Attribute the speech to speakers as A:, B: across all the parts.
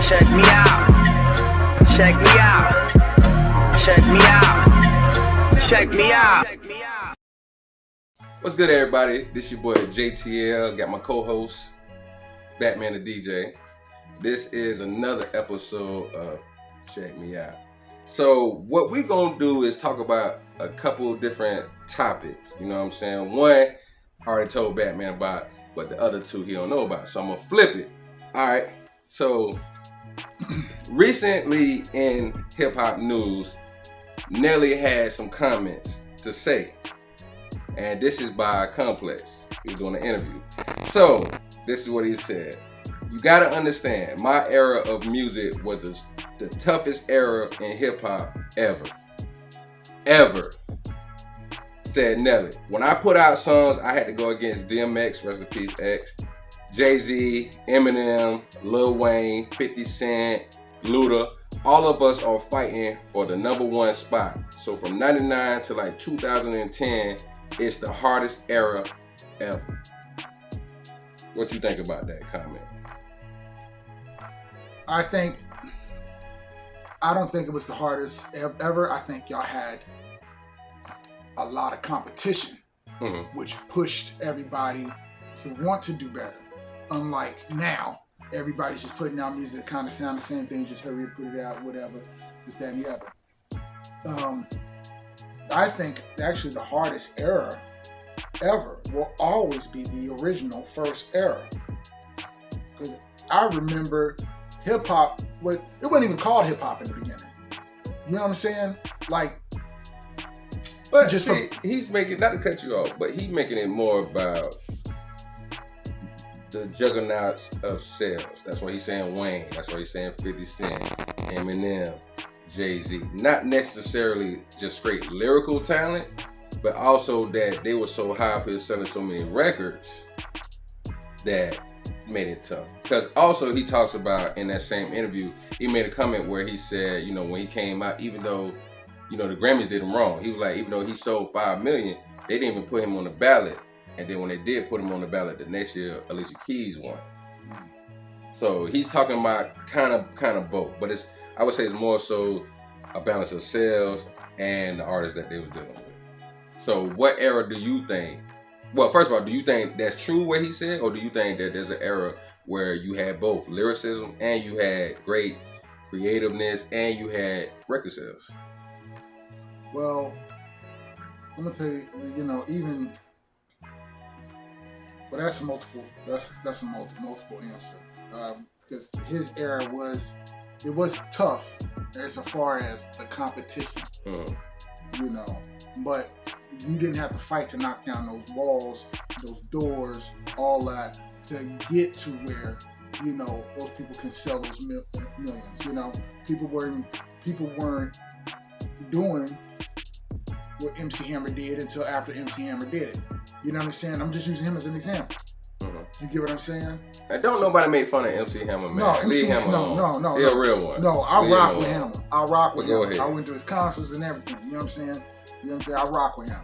A: Check me out. Check me out. Check me out. Check me out.
B: What's good, everybody? This your boy JTL. Got my co-host, Batman the DJ. This is another episode of Check Me Out. So what we're going to do is talk about a couple of different topics. You know what I'm saying? One, I already told Batman about, but the other two he don't know about. So I'm going to flip it. All right. So recently in hip-hop news, Nelly had some comments to say. And this is by Complex. He was doing an interview. So this is what he said. You got to understand, my era of music was the toughest era in hip-hop ever. Ever. Said Nelly. When I put out songs, I had to go against DMX, rest in peace, X, Jay-Z, Eminem, Lil Wayne, 50 Cent, Luda. All of us are fighting for the number one spot. So from 99 to like 2010, it's the hardest era ever. What you think about that comment?
C: I don't think it was the hardest ever. I think y'all had a lot of competition, which pushed everybody to want to do better. Unlike now, everybody's just putting out music that kind of sound the same thing, just hurry up, put it out, whatever, this, that, and the other. I think actually the hardest era ever will always be the original first era. Because I remember hip-hop, it wasn't even called hip-hop in the beginning. You know what I'm saying? Like,
B: but just he's making, not to cut you off, but he's making it more about the juggernauts of sales. That's why he's saying Wayne. That's why he's saying 50 Cent, Eminem, Jay-Z. Not necessarily just straight lyrical talent, but also that they were so high up here selling so many records that made it tough. Because also he talks about in that same interview, he made a comment where he said, you know, when he came out, even though, you know, the Grammys did him wrong. He was like, even though he sold 5 million, they didn't even put him on the ballot. And then when they did put him on the ballot the next year, Alicia Keys won. So he's talking about kind of both, but I would say it's more so a balance of sales and the artists that they was dealing with. So what era do you think? Well, first of all, do you think that's true what he said, or do you think that there's an era where you had both lyricism and you had great creativeness and you had record sales?
C: Well, I'm gonna tell you, you know, even. Well, that's a multiple answer. Because his era was tough as far as the competition, you know. But you didn't have to fight to knock down those walls, those doors, all that to get to where, you know, those people can sell those millions. You know, people weren't doing what MC Hammer did until after MC Hammer did it. You know what I'm saying? I'm just using him as an example. You get what I'm saying?
B: And don't nobody make fun of MC Hammer, man.
C: No, MC Hammer. No.
B: He's a real one.
C: No, I rock with Hammer. I rock with
B: Go
C: him.
B: ahead.
C: I went to his concerts and everything. You know what I'm saying? You know what I'm saying? I rock with him.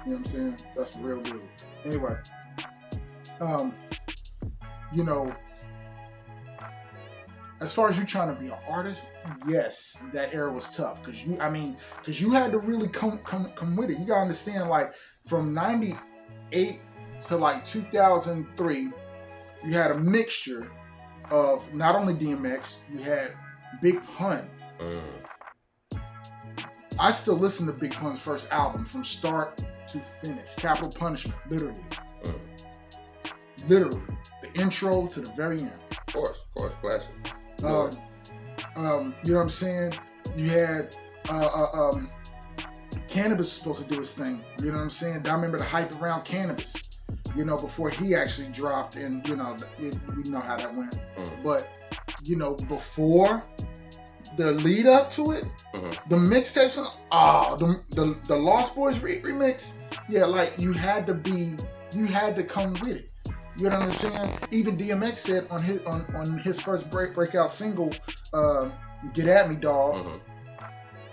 C: You know what I'm saying? That's a real dude. Anyway, you know, as far as you trying to be an artist, yes, that era was tough because you had to really come with it. You gotta understand, like from '98 to like 2003, you had a mixture of not only DMX, you had Big Pun. I still listen to Big Pun's first album from start to finish. Capital Punishment, literally. Literally. The intro to the very end.
B: Of course, classic.
C: You know what I'm saying? You had Cannabis was supposed to do his thing. You know what I'm saying? I remember the hype around Cannabis, you know, before he actually dropped, and you know, we know how that went. But you know, before the lead up to it, the mixtapes, the Lost Boys remix, yeah, like you had to come with it. You know what I'm saying? Even DMX said on his first breakout single, "Get At Me, Dog,"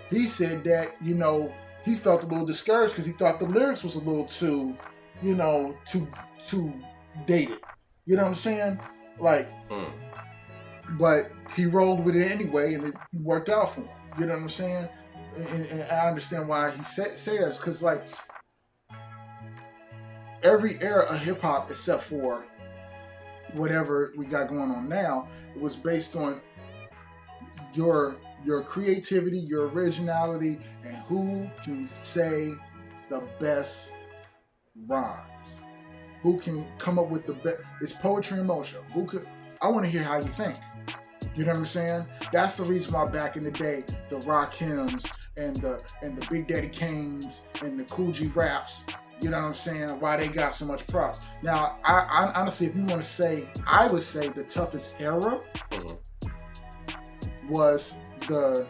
C: he said that, you know, he felt a little discouraged because he thought the lyrics was a little too, you know, too dated. You know what I'm saying? Like, but he rolled with it anyway, and it worked out for him. You know what I'm saying? And I understand why he say that, because like every era of hip hop, except for whatever we got going on now, it was based on your creativity, your originality, and who can say the best rhymes, who can come up with the best. It's poetry in motion. Who could? I want to hear how you think. You know what I'm saying? That's the reason why back in the day, the Rakims and the Big Daddy Kanes and the Cool G Raps, you know what I'm saying, why they got so much props. Now, I honestly, if you want to say, I would say the toughest era was the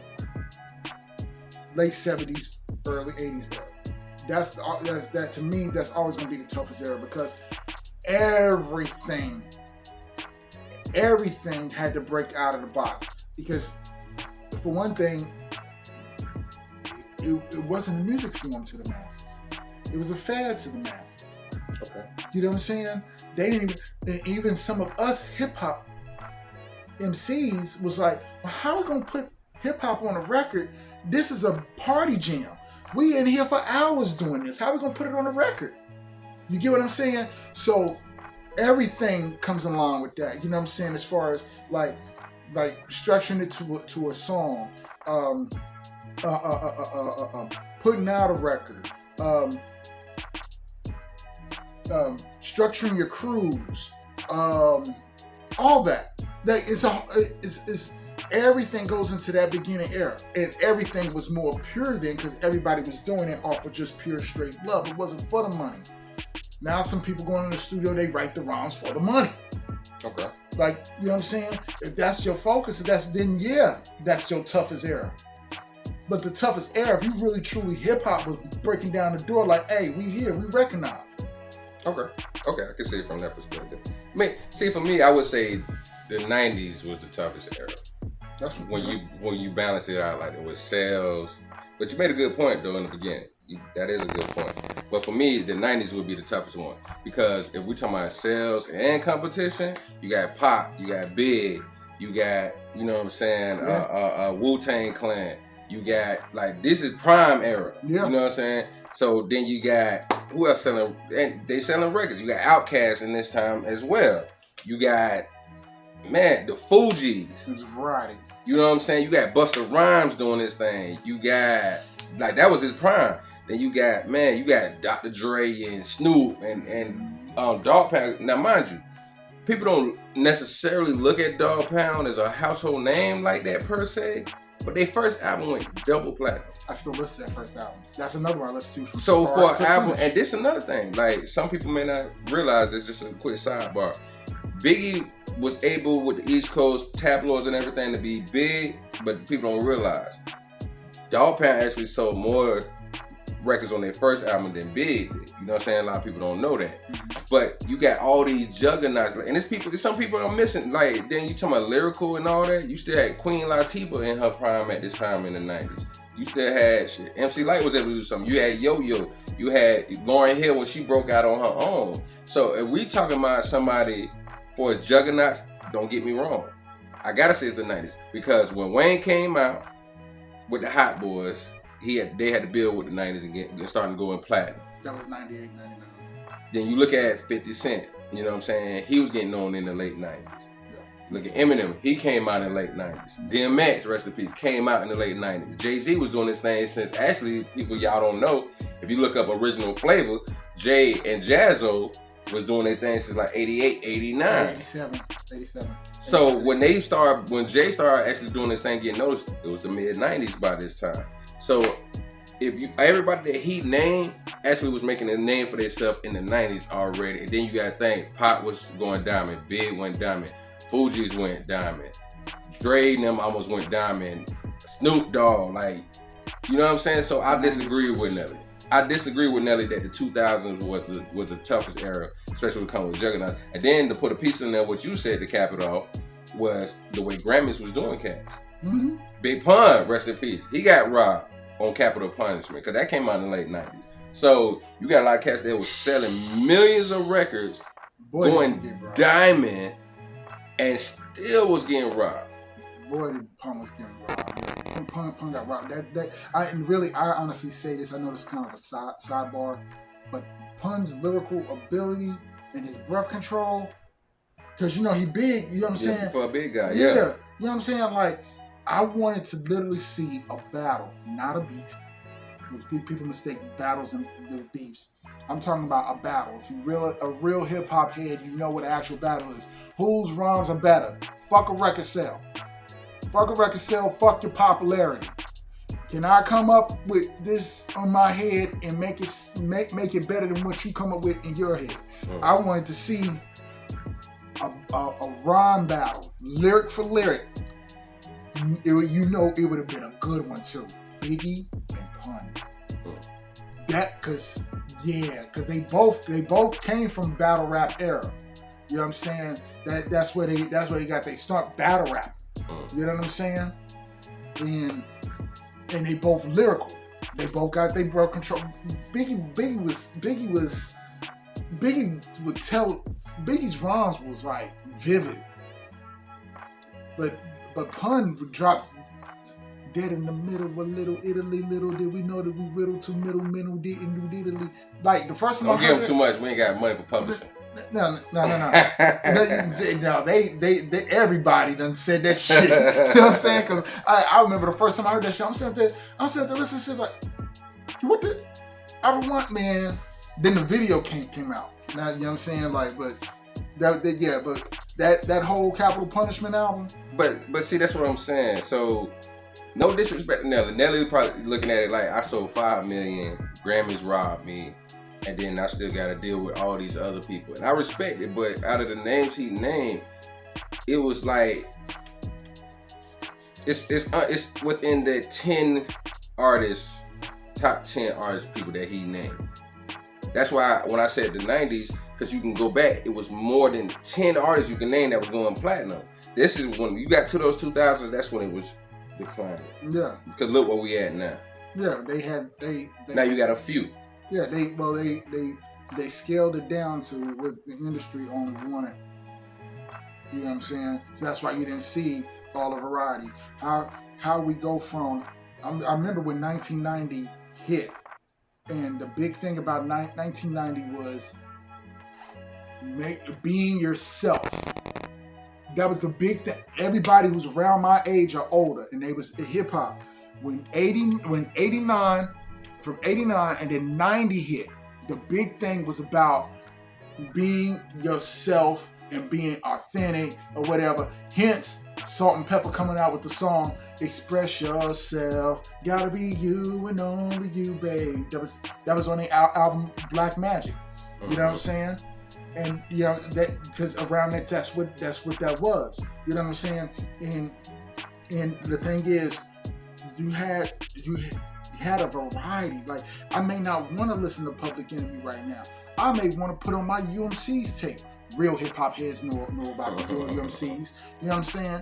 C: late 70s, early 80s era. That to me, that's always going to be the toughest era, because everything had to break out of the box. Because for one thing, it wasn't a music form to the masses. It was a fad to the masses.
B: Okay.
C: You know what I'm saying? They didn't even some of us hip hop MCs was like, well, how are we gonna put hip hop on a record? This is a party jam. We in here for hours doing this. How are we gonna put it on a record? You get what I'm saying? So everything comes along with that. You know what I'm saying? As far as like structuring it to a song, putting out a record, structuring your crews, all that. Like it's everything goes into that beginning era, and everything was more pure then because everybody was doing it off of just pure straight love. It wasn't for the money. Now some people going in the studio, they write the rhymes for the money.
B: Okay.
C: Like, you know what I'm saying? If that's your focus, that's your toughest era. But the toughest era, if you really truly hip hop was breaking down the door, like, hey, we here, we recognize.
B: Okay, I can see it from that perspective. See, for me, I would say the '90s was the toughest era.
C: That's
B: when you balance it out, like it was sales. But you made a good point though in the beginning. That is a good point. But for me, the '90s would be the toughest one, because if we're talking about sales and competition, you got Pop, you got Big, you got, you know what I'm saying, Wu-Tang Clan. You got, like, this is prime era.
C: Yeah.
B: You know what I'm saying? So then you got, who else selling? And they selling records. You got Outkast in this time as well. You got, man, the Fugees.
C: There's a variety.
B: You know what I'm saying? You got Busta Rhymes doing this thing. You got, like, that was his prime. Then you got Dr. Dre and Snoop and Dogg Pound. Now, mind you, people don't necessarily look at Dogg Pound as a household name like that per se. But their first album went double platinum.
C: I still listen to that first album. That's another one I listen to from
B: so
C: start
B: for
C: to
B: an album,
C: finish.
B: and this another thing, like some people may not realize this, just a quick sidebar. Biggie was able with the East Coast tabloids and everything to be big, but people don't realize Dogg Pound actually sold more records on their first album than Big did. You know what I'm saying? A lot of people don't know that. But you got all these juggernauts, and some people are missing. Like, then you talking about lyrical and all that. You still had Queen Latifah in her prime at this time in the '90s. You still had shit. MC Lyte was able to do something. You had Yo-Yo. You had Lauryn Hill when she broke out on her own. So if we talking about somebody for his juggernauts, don't get me wrong. I gotta say it's the '90s, because when Wayne came out with the Hot Boys, they had to build with the '90s and get starting to go in platinum.
C: That was 98, 99.
B: Then you look at 50 Cent, you know what I'm saying? He was getting on in the late 90s.
C: Yeah.
B: Look at Eminem, he came out in the late 90s. DMX, rest in peace, came out in the late 90s. Jay-Z was doing this thing since, actually, people y'all don't know, if you look up Original Flavor, Jay and Jazzo was doing their thing since like 88, 89.
C: 87.
B: So when Jay started actually doing this thing, getting noticed, it was the mid 90s by this time. So everybody that he named actually was making a name for themselves in the 90s already. And then you gotta think, Pop was going diamond, Big went diamond, Fugees went diamond, Dre and them almost went diamond, Snoop Dogg, like, you know what I'm saying? So I disagree with Nelly. I disagree with Nelly that the 2000s was the toughest era, especially when it comes with juggernauts. And then to put a piece in there, what you said to cap it off, was the way Grammys was doing cash.
C: Mm-hmm.
B: Big Pun, rest in peace, he got robbed on Capital Punishment, because that came out in the late 90s. So you got a lot of cats that was selling millions of records, going diamond, and still was getting robbed.
C: Boy, Pun was getting robbed. Pun got robbed. I honestly say this. I know this is kind of a sidebar, but Pun's lyrical ability and his breath control, because you know he big. You know what I'm saying?
B: For a big guy,
C: yeah.
B: yeah.
C: You know what I'm saying? Like, I wanted to literally see a battle, not a beef. Which people mistake battles and beefs. I'm talking about a battle. If you're a real hip hop head, you know what an actual battle is. Whose rhymes are better? Fuck a record sale. Fuck a record sale. Fuck your popularity. Can I come up with this on my head and make it better than what you come up with in your head? Mm-hmm. I wanted to see a rhyme battle, lyric for lyric. It would have been a good one too. Biggie and Pun. Cause they both came from battle rap era. You know what I'm saying? That's where they got their start, battle rap. You know what I'm saying? And they both lyrical. They both got their breath control. Biggie would tell. Biggie's rhymes was like vivid, but Pun would drop. Dead in the middle of Little Italy, little did we know that we riddled to middle didn't do diddly. Like the first time I heard
B: give them too much. We ain't got money for publishing.
C: No. No, they everybody done said that shit. You know what I'm saying? Because I remember the first time I heard that shit. I'm sitting there listening to like, what the? I want, man. Then the video came out. Now you know what I'm saying? Like, but that whole Capital Punishment album.
B: But see, that's what I'm saying. So. No disrespect to Nelly. Nelly probably looking at it like, I sold 5 million, Grammys robbed me, and then I still got to deal with all these other people. And I respect it, but out of the names he named, it was like, it's within the 10 artists, top 10 artists, people that he named. That's why when I said the 90s, because you can go back, it was more than 10 artists you can name that was going platinum. This is when you got to those 2000s, that's when it was declining. Yeah. Because look where we at now.
C: Yeah, they
B: now you got a few.
C: Yeah, they scaled it down to what the industry only wanted. You know what I'm saying? So that's why you didn't see all the variety. How we go from I remember when 1990 hit, and the big thing about 1990 was being yourself. That was the big thing. Everybody who's around my age or older, and they was hip hop. When 89, from 89 and then 90 hit, the big thing was about being yourself and being authentic or whatever. Hence, Salt and Pepper coming out with the song "Express Yourself." Gotta be you and only you, babe. That was on the album Black Magic. You know what I'm saying? And you know that because around that, that's what that was. You know what I'm saying? And the thing is, you had a variety. Like, I may not want to listen to Public Enemy right now. I may want to put on my UMC's tape. Real hip hop heads know about the UMC's. You know what I'm saying?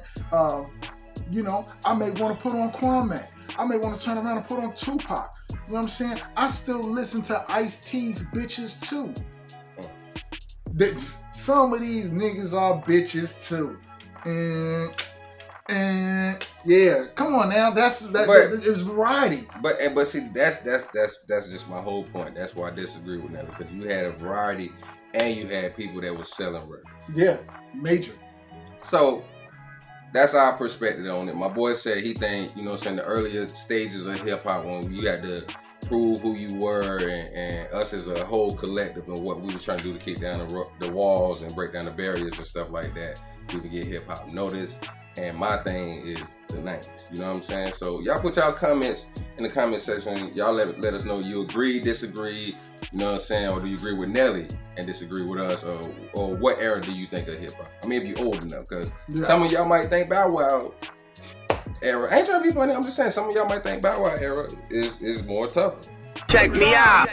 C: You know, I may want to put on Kwame. I may want to turn around and put on Tupac. You know what I'm saying? I still listen to Ice-T's Bitches too. Some of these niggas are bitches too. And yeah, come on now. It's variety.
B: But see, that's just my whole point. That's why I disagree with that, because you had a variety and you had people that was selling records.
C: Yeah, major.
B: So that's our perspective on it. My boy said he think, you know what I'm saying, the earlier stages of hip hop when you had to prove who you were, and us as a whole collective and what we was trying to do to kick down the walls and break down the barriers and stuff like that to get hip hop noticed. And my thing is the 90s. You know what I'm saying? So y'all put y'all comments in the comment section. Y'all let us know you agree, disagree, you know what I'm saying? Or do you agree with Nelly and disagree with us? Or what era do you think of hip hop? I mean, if you're old enough, because some of y'all might think Bow Wow era. I ain't trying to be funny. I'm just saying some of y'all might think Bow Wow era is more tougher.
A: Check me out.